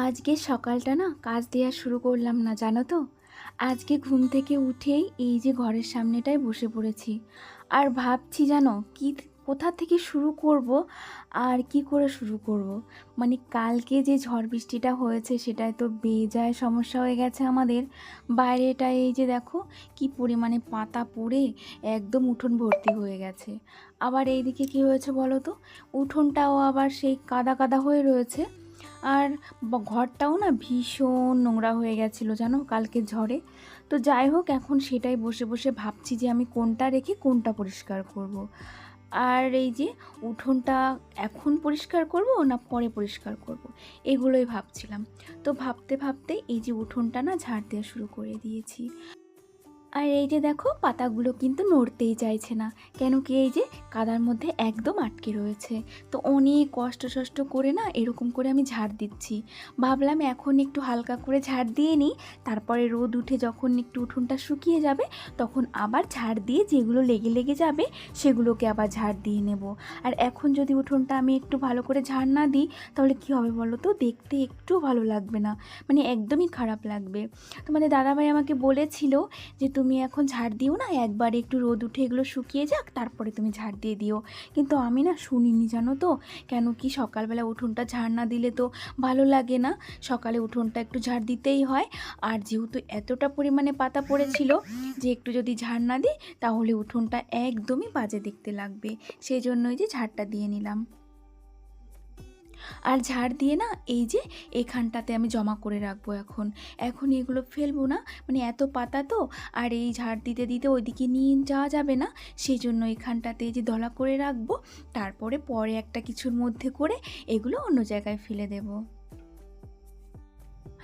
আজকে সকালটা না কাজ দেওয়া শুরু করলাম না, জানো তো। আজকে ঘুম থেকে উঠেই এই যে ঘরের সামনেটায় বসে পড়েছি আর ভাবছি জানো কি কোথা থেকে শুরু করব আর কি করে শুরু করব। মানে কালকে যে ঝড় বৃষ্টিটা হয়েছে সেটায় তো বেজায় সমস্যা হয়ে গেছে আমাদের। বাইরেটা এই যে দেখো কি পরিমাণে পাতা পড়ে একদম উঠোন ভর্তি হয়ে গেছে। আবার এইদিকে কি হয়েছে বলো তো, উঠোনটাও আবার সেই কাদা কাদা হয়ে রয়েছে। আর ঘরটাও না ভীষণ নোংরা হয়ে গেছিলো জানো কালকে ঝড়ে। তো যাই হোক, এখন সেটাই বসে বসে ভাবছি যে আমি কোনটা রেখে কোনটা পরিষ্কার করব। আর এই যে উঠোনটা এখন পরিষ্কার করব না পরে পরিষ্কার করব, এগুলোই ভাবছিলাম। তো ভাবতে ভাবতে এই যে উঠোনটা না ঝাড় দেওয়া শুরু করে দিয়েছি। আর এই যে দেখো পাতাগুলো কিন্তু নড়তেই চাইছে না, কেন কি এই যে কাদার মধ্যে একদম আটকে রয়েছে। তো অনেক কষ্ট করে না এরকম করে আমি ঝাড় দিচ্ছি। ভাবলাম এখন একটু হালকা করে ঝাড় দিয়ে নিই, তারপরে রোদ উঠে যখন একটু উঠোনটা শুকিয়ে যাবে তখন আবার ঝাড় দিয়ে যেগুলো লেগে লেগে যাবে সেগুলোকে আবার ঝাড় দিয়ে নেব। আর এখন যদি উঠোনটা আমি একটু ভালো করে ঝাড় না দিই তাহলে কী হবে বলো তো, দেখতে একটু ভালো লাগবে না, মানে একদমই খারাপ লাগবে। তোমাদের দাদাভাই আমাকে বলেছিল যে তুমি এখন ঝাড় দিও না, একবার একটু রোদ উঠে এগুলো শুকিয়ে যাক তারপরে তুমি ঝাড় দিয়ে দিও। কিন্তু আমি না শুনিনি জানো তো, কেন কি সকালবেলা উঠোনটা ঝাড় না দিলে তো ভালো লাগে না। সকালে উঠোনটা একটু ঝাড় দিতেই হয়। আর যেহেতু এতটা পরিমাণে পাতা পড়েছিল যে একটু যদি ঝাড় না দিই তাহলে উঠোনটা একদমই বাজে দেখতে লাগবে, সেই জন্যই যে ঝাড়টা দিয়ে নিলাম। আর ঝাড় দিয়ে না এই যে এখানটাতে আমি জমা করে রাখবো। এখন এখন এগুলো ফেলবো না, মানে এত পাতা তো, আর এই ঝাড় দিতে দিতে ওইদিকে নিয়ে যাওয়া যাবে না, সেই জন্য এখানটাতে এই যে দলা করে রাখবো। তারপরে পরে একটা কিছুর মধ্যে করে এগুলো অন্য জায়গায় ফেলে দেবো।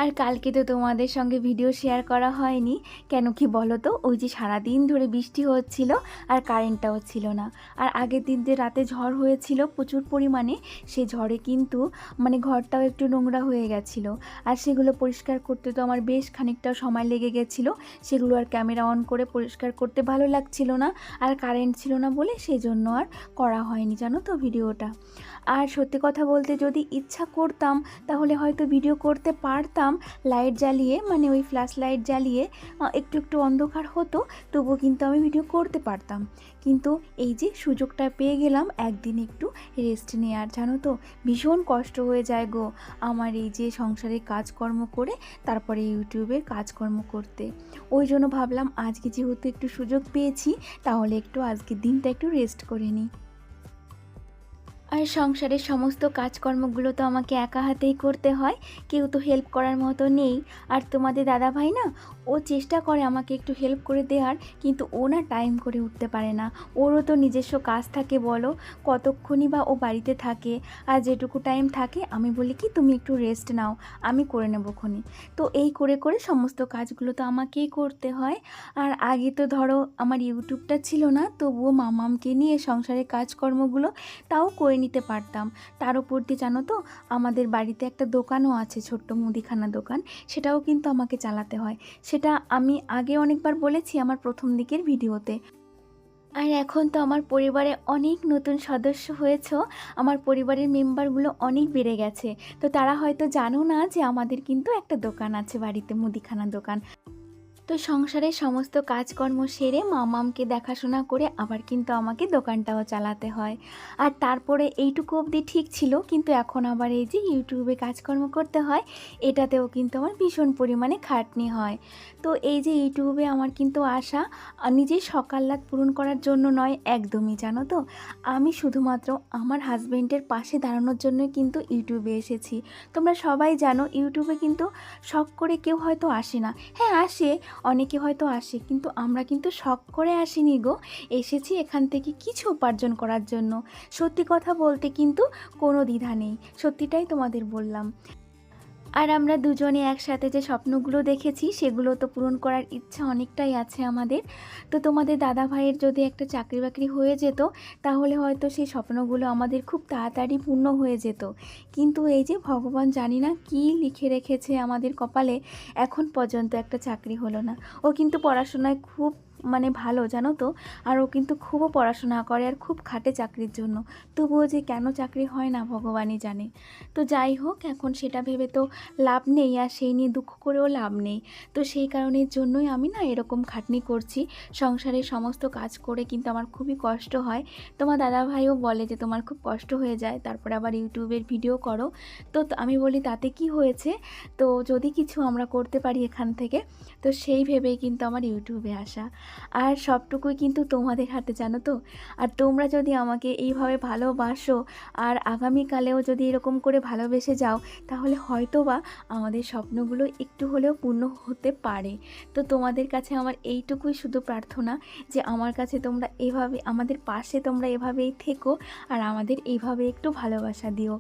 আর কালকে তো তোমাদের সঙ্গে ভিডিও শেয়ার করা হয়নি, কেন কি বলো তো, ওই যে সারাদিন ধরে বৃষ্টি হচ্ছিল আর কারেন্টটাও ছিল না। আর আগের দিন যে রাতে ঝড় হয়েছিল প্রচুর পরিমাণে, সে ঝড়ে কিন্তু মানে ঘরটাও একটু নোংরা হয়ে গেছিলো। আর সেগুলো পরিষ্কার করতে তো আমার বেশ খানিকটা সময় লেগে গেছিলো। সেগুলো আর ক্যামেরা অন করে পরিষ্কার করতে ভালো লাগছিল না, আর কারেন্ট ছিল না বলে সেই জন্য আর করা হয়নি জানো তো ভিডিওটা। আর সত্যি কথা বলতে যদি ইচ্ছা করতাম তাহলে হয়তো ভিডিও করতে পারতাম লাইট জ্বালিয়ে, মানে ওই ফ্ল্যাশ লাইট জ্বালিয়ে একটু একটু অন্ধকার হতো, তবুও কিন্তু আমি ভিডিও করতে পারতাম। কিন্তু এই যে সুযোগটা পেয়ে গেলাম একদিন একটু রেস্ট নেওয়ার, জানো তো ভীষণ কষ্ট হয়ে যায় গো আমার এই যে সংসারে কাজকর্ম করে তারপরে ইউটিউবের কাজকর্ম করতে। ওই জন্য ভাবলাম আজকে যেহেতু একটু সুযোগ পেয়েছি তাহলে একটু আজকের দিনটা একটু রেস্ট করে নিই। আর সংসারের সমস্ত কাজকর্মগুলো তো আমাকে একা হাতেই করতে হয়, কেউ তো হেল্প করার মতো নেই। আর তোমাদের দাদাভাই না, ও চেষ্টা করে আমাকে একটু হেল্প করে দেওয়ার, কিন্তু ও না টাইম করে উঠতে পারে না। ওরও তো নিজস্ব কাজ থাকে, বলো কতক্ষণই বা ও বাড়িতে থাকে। আর যেটুকু টাইম থাকে আমি বলি কি তুমি একটু রেস্ট নাও, আমি করে নেবো খনি। তো এই করে করে সমস্ত কাজগুলো তো আমাকেই করতে হয়। আর আগে তো ধরো আমার ইউটিউবটা ছিল না, তবুও মামামকে নিয়ে সংসারের কাজকর্মগুলো তাও করে নিতে পারতাম। তার উপর দিয়ে জানো তো আমাদের বাড়িতে একটা দোকানও আছে, ছোট্ট মুদিখানা দোকান, সেটাও কিন্তু আমাকে চালাতে হয়। সেটা আমি আগে অনেকবার বলেছি আমার প্রথম দিকের ভিডিওতে। আর এখন তো আমার পরিবারে অনেক নতুন সদস্য হয়েছে, আমার পরিবারের মেম্বারগুলো অনেক বেড়ে গেছে। তো তারা হয়তো জানো না যে আমাদের কিন্তু একটা দোকান আছে বাড়িতে, মুদিখানা দোকান। তো সংসারের সমস্ত কাজকর্ম সেরে মামামকে দেখাশোনা করে আবার কিন্তু আমাকে দোকানটাও চালাতে হয়। আর তারপরে এইটুকু অবধি ঠিক ছিল, কিন্তু এখন আবার এই যে ইউটিউবে কাজকর্ম করতে হয়, এটাতেও কিন্তু আমার ভীষণ পরিমাণে খাটনি হয়। তো এই যে ইউটিউবে আমার কিন্তু আশা নিজের সকাল্লাদ পূরণ করার জন্য নয় একদমই, জানো তো আমি শুধুমাত্র আমার হাজব্যান্ডের পাশে দাঁড়ানোর জন্যই কিন্তু ইউটিউবে এসেছি। তোমরা সবাই জানো ইউটিউবে কিন্তু শখ করে কেউ হয়তো আসে না, হ্যাঁ আসে, অনেকে হয়তো আসে, কিন্তু আমরা কিন্তু শখ করে আসিনি গো, এসেছি এখান থেকে কিছু উপার্জন করার জন্য। সত্যি কথা বলতে কিন্তু কোনো দ্বিধা নেই, সত্যিটাই তোমাদের বললাম। আর আমরা দুজনে একসাথে যে স্বপ্নগুলো দেখেছি সেগুলো তো পূরণ করার ইচ্ছা অনেকটাই আছে আমাদের। তো তোমাদের দাদা ভাইয়ের যদি একটা চাকরি বাকরি হয়ে যেত তাহলে হয়তো সেই স্বপ্নগুলো আমাদের খুব তাড়াতাড়ি পূর্ণ হয়ে যেত। কিন্তু এই যে ভগবান জানি না কী লিখে রেখেছে আমাদের কপালে, এখন পর্যন্ত একটা চাকরি হলো না। ও কিন্তু পড়াশোনায় খুব মানে ভালো জানো তো। আর ও কিন্তু খুবও পড়াশোনা করে আর খুব খাটে চাকরির জন্য, তবুও যে কেন চাকরি হয় না ভগবানই জানে। তো যাই হোক, এখন সেটা ভেবে তো লাভ নেই, আর সেই নিয়ে দুঃখ করেও লাভ নেই। তো সেই কারণের জন্যই আমি না এরকম খাটনি করছি। সংসারের সমস্ত কাজ করে কিন্তু আমার খুবই কষ্ট হয়। তোমার দাদাভাইও বলে যে তোমার খুব কষ্ট হয়ে যায়, তারপরে আবার ইউটিউবের ভিডিও করো। তো আমি বলি তাতে কি হয়েছে, তো যদি কিছু আমরা করতে পারি এখান থেকে, তো সেই ভেবেই কিন্তু আমার ইউটিউবে আসা। আর সবটুকুই কিন্তু তোমাদের হাতে জানো তো। আর তোমরা যদি আমাকে এইভাবে ভালোবাসো আর আগামীকালেও যদি এরকম করে ভালোবেসে যাও, তাহলে হয়তো বা আমাদের স্বপ্নগুলো একটু হলেও পূর্ণ হতে পারে। তো তোমাদের কাছে আমার এইটুকুই শুধু প্রার্থনা, যে আমার কাছে তোমরা এভাবে আমাদের পাশে তোমরা এভাবেই থেকো, আর আমাদের এইভাবে একটু ভালোবাসা দিও।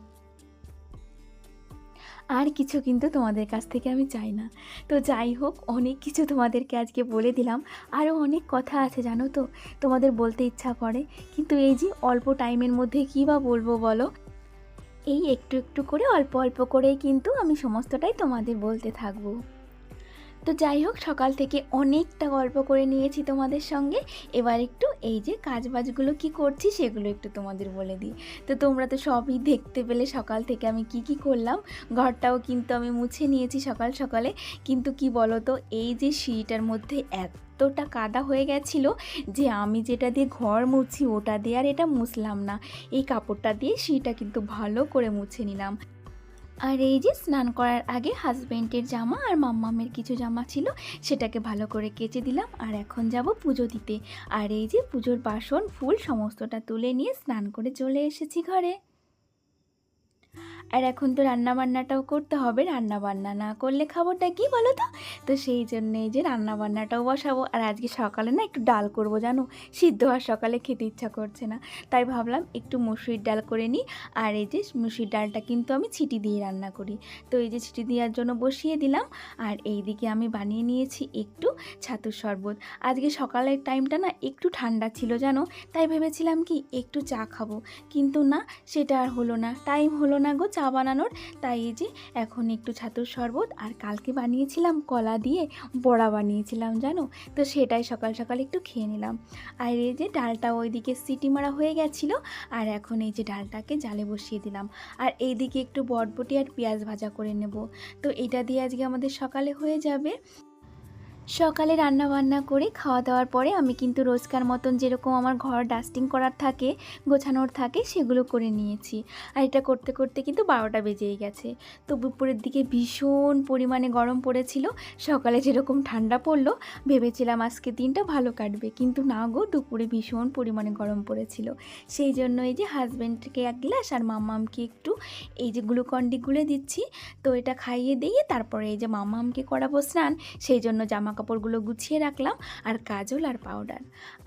আর কিছু কিন্তু তোমাদের কাছ থেকে আমি চাই না। তো যাই হোক, অনেক কিছু তোমাদেরকে আজকে বলে দিলাম। আরও অনেক কথা আছে জানো তো, তোমাদের বলতে ইচ্ছা করে, কিন্তু এই যে অল্প টাইমের মধ্যে কী বা বলবো বলো। এই একটু একটু করে অল্প অল্প করেই কিন্তু আমি সমস্তটাই তোমাদের বলতে থাকবো। তো যাই হোক, সকাল থেকে অনেকটা গল্প করে নিয়েছি তোমাদের সঙ্গে। এবার একটু এই যে কাজবাজগুলো কি করছি সেগুলো একটু তোমাদের বলে দিই। তো তোমরা তো সবই দেখতে পেলে সকাল থেকে আমি কি করলাম। ঘরটাও কিন্তু আমি মুছে নিয়েছি সকাল সকালে। কিন্তু কি বলো তো, এই যে সিঁড়িটার মধ্যে এতটা কাদা হয়ে গেছিলো যে আমি যেটা দিয়ে ঘর মুছি ওটা দিয়ে আর এটা মুছলাম না, এই কাপড়টা দিয়ে সিঁড়িটা কিন্তু ভালো করে মুছে নিলাম। আর এই যে স্নান করার আগে হাজব্যান্ডের জামা আর মাম্মামের কিছু জামা ছিল, সেটাকে ভালো করে কেচে দিলাম। আর এখন যাব পুজো দিতে। আর এই যে পুজোর বাসন ফুল সমস্তটা তুলে নিয়ে স্নান করে চলে এসেছি ঘরে। আর এখন তো রান্নাবান্নাটাও করতে হবে, রান্নাবান্না না করলে খাবারটা কী বলো তো। তো সেই জন্য এই যে রান্নাবান্নাটাও বসাবো। আর আজকে সকালে না একটু ডাল করব জানো, সিদ্ধ আর সকালে খেতে ইচ্ছা করছে না, তাই ভাবলাম একটু মুসুরির ডাল করে নিই। আর এই যে মুসুরির ডালটা কিন্তু আমি ছিটি দিয়ে রান্না করি। তো এই যে ছিটি দেওয়ার জন্য বসিয়ে দিলাম। আর এই দিকে আমি বানিয়ে নিয়েছি একটু ছাতুর শরবত। আজকে সকালের টাইমটা না একটু ঠান্ডা ছিল জানো, তাই ভেবেছিলাম কি একটু চা খাবো, কিন্তু না, সেটা আর হলো না, টাইম হলো না গো চা বানানোর। তাই এই যে এখন একটু ছাতুর শরবত, আর কালকে বানিয়েছিলাম কলা দিয়ে বড়া বানিয়েছিলাম জানো, তো সেটাই সকাল সকাল একটু খেয়ে নিলাম। আর এই যে ডালটা ওইদিকে সিটি মারা হয়ে গেছিলো, আর এখন এই যে ডালটাকে জালে বসিয়ে দিলাম। আর এইদিকে একটু বটবটি আর পেঁয়াজ ভাজা করে নেব। তো এটা দিয়ে আজকে আমাদের সকালে হয়ে যাবে। সকালে রান্না বান্না করে খাওয়া দাওয়ার পরে আমি কিন্তু রোজকার মতন যেরকম আমার ঘর ডাস্টিং করার থাকে, গোছানোর থাকে, সেগুলো করে নিয়েছি। আর এটা করতে করতে কিন্তু 12টা বেজেই গেছে। তো দুপুরের দিকে ভীষণ পরিমাণে গরম পড়েছিল। সকালে যেরকম ঠান্ডা পড়লো, ভেবেছিলাম আজকে দিনটা ভালো কাটবে, কিন্তু না গো, দুপুরে ভীষণ পরিমাণে গরম পড়েছিল। সেই জন্য এই যে হাজব্যান্ডকে এক গ্লাস আর মাম্মামকে একটু এই যে গ্লুকন্ডি গুলে দিচ্ছি। তো এটা খাইয়ে দিয়ে তারপরে এই যে মাম্মামকে করাবো স্নান, সেই জন্য জামা কাপড়গুলো গুছিয়ে রাখলাম, আর কাজল আর পাউডার।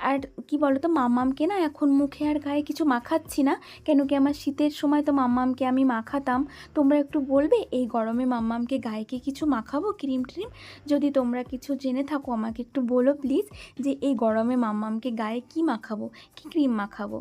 আর কি বলো তো, মাম্মামকে না এখন মুখে আর গায়ে কিছু মাখাচ্ছি না, কেন কি আমার শীতের সময় তো মাম্মামকে আমি মাখাতাম। তোমরা একটু বলবে এই গরমে মাম্মামকে গায়ে কি কিছু মাখাবো, ক্রিম ট্রিম? যদি তোমরা কিছু জেনে থাকো আমাকে একটু বলো প্লিজ, যে এই গরমে মাম্মামকে গায়ে কি মাখাবো, কি ক্রিম মাখাবো।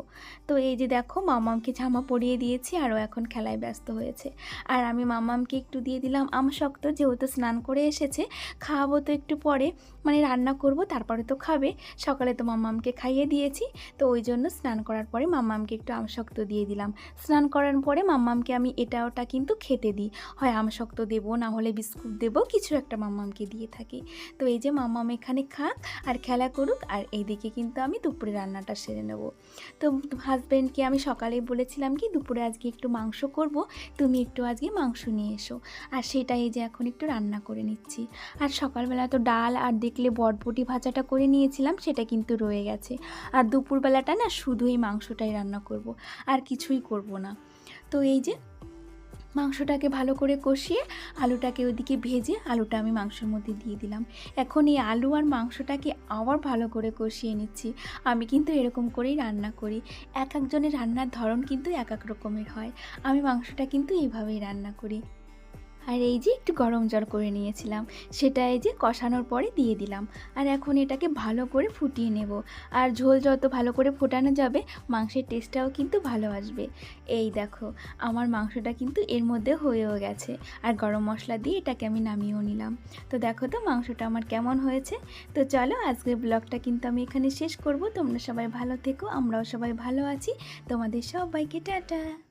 তো এই যে দেখো, মাম্মামকে জামা পরিয়ে দিয়েছি, আরও এখন খেলায় ব্যস্ত হয়েছে। আর আমি মাম্মামকে একটু দিয়ে দিলাম আমশক্ত, যেহেতু স্নান করে এসেছে, খাওয়াবো তো একটু পরে, মানে রান্না করব তারপরে তো খাবে। সকালে তো মাম্মামকে খাইয়ে দিয়েছি, তো ওই জন্য স্নান করার পরে মাম্মামকে একটু আমশক্ত দিয়ে দিলাম। স্নান করার পরে মাম্মামকে আমি এটা ওটা কিন্তু খেতে দিই, হয় আমশক্ত দেবো, না হলে বিস্কুট দেবো, কিছু একটা মাম্মামকে দিয়ে থাকি। তো এই যে মাম্মাম এখানে খাক আর খেলা করুক, আর এইদিকে কিন্তু আমি দুপুরে রান্নাটা সেরে নেব। তো হাজব্যান্ডকে আমি সকালেই বলেছিলাম কি দুপুরে আজকে একটু মাংস করব, তুমি একটু আজকে মাংস নিয়ে এসো। আর সেটাই এই যে এখন একটু রান্না করে নিচ্ছি। আর সকালবেলা তো ডাল আর দেখলে বটবটি ভাজাটা করে নিয়েছিলাম, সেটা কিন্তু রয়ে গেছে। আর দুপুরবেলাটা না শুধু এই মাংসটাই রান্না করব, আর কিছুই করব না। তো এই যে মাংসটাকে ভালো করে কষিয়ে আলুটাকে ওইদিকে ভেজে আলুটা আমি মাংসের মধ্যে দিয়ে দিলাম। এখন এই আলু আর মাংসটাকে আবার ভালো করে কষিয়ে নিচ্ছি। আমি কিন্তু এরকম করেই রান্না করি, এক একজনের রান্নার ধরন কিন্তু এক এক রকমের হয়। আমি মাংসটা কিন্তু এইভাবেই রান্না করি। আর এই যে একটু গরম জল করে নিয়েছিলাম, সেটা এই যে কষানোর পরে দিয়ে দিলাম। আর এখন এটাকে ভালো করে ফুটিয়ে নেব। আর ঝোল যত ভালো করে ফোটানো যাবে মাংসের টেস্টটাও কিন্তু ভালো আসবে। এই দেখো আমার মাংসটা কিন্তু এর মধ্যে হয়েও গেছে। আর গরম মশলা দিয়ে এটাকে আমি নামিয়েও নিলাম। তো দেখো তো মাংসটা আমার কেমন হয়েছে। তো চলো আজকের ব্লগটা কিন্তু আমি এখানে শেষ করব। তোমরা সবাই ভালো থেকো, আমরাও সবাই ভালো আছি। তোমাদের সবাইকে টাটা।